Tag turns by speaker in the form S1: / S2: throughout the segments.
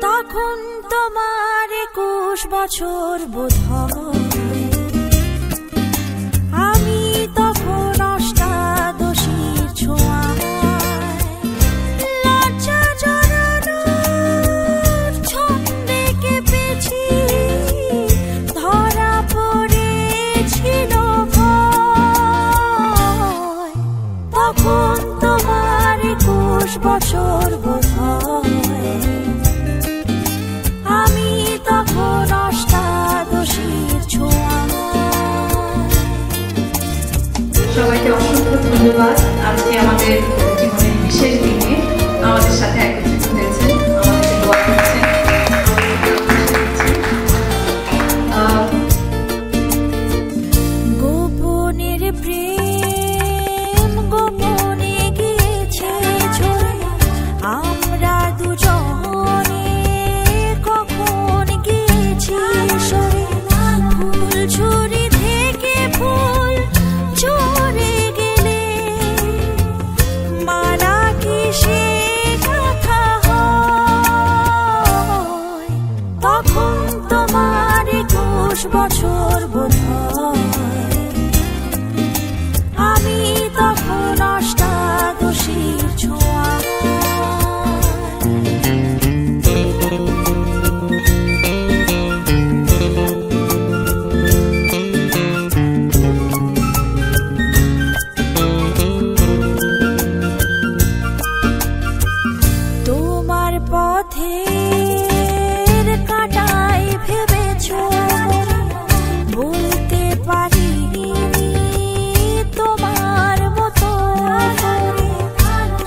S1: তখন তোমার 21 বছর বোধ হয়, আমি তখন অষ্টাদশীর ছোঁয়ায় লজ্জা জড়ানোর ছন্দে কেঁপেছি, ধরা পড়েছিল ভয়। তখন তোমার 21 বছর বোধ হয়, আমি তখন অষ্টাদশীর ছোঁয়ায়।
S2: সবাইকে অসংখ্য ধন্যবাদ। আজকে আমাদের জীবনের বিশেষ দিনে আমাদের সাথে একত্রিত হয়েছে, আমাদেরকে দোয়া করছেন।
S1: গোপনের প্রেম গোপনে গিয়েছে ঝরে, আমরা দুজনে কখন গিয়েছি সরে। ফুল ঝুরি থেকে ফুল ঝরে গেলে মারা কি সে কথা হয়। তখন তোমার 21 বছর বোধ হয়, আমি তখন অষ্টাদশীর ছোঁয়ায়। তোমার পথের কাঁটায় ভেবেছ বলতে পারিনি তোমার মতো করে।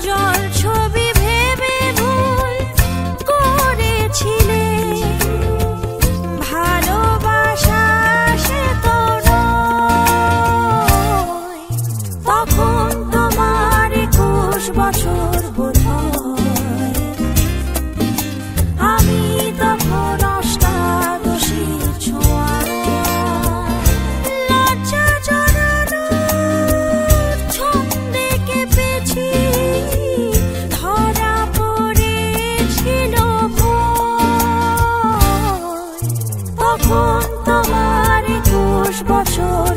S1: জল ছবি ভেবে ভুল করেছিলে, ভালোবাসা সে তো নয়। তখন তোমার 21 বছর বোধ হয়, আমি তখন অষ্টাদশীর ছোঁয়ায় লজ্জা জড়ানোর ছন্দে কেঁপেছি, ধরা পড়েছিল ভয়। তখন তোমার 21 বছর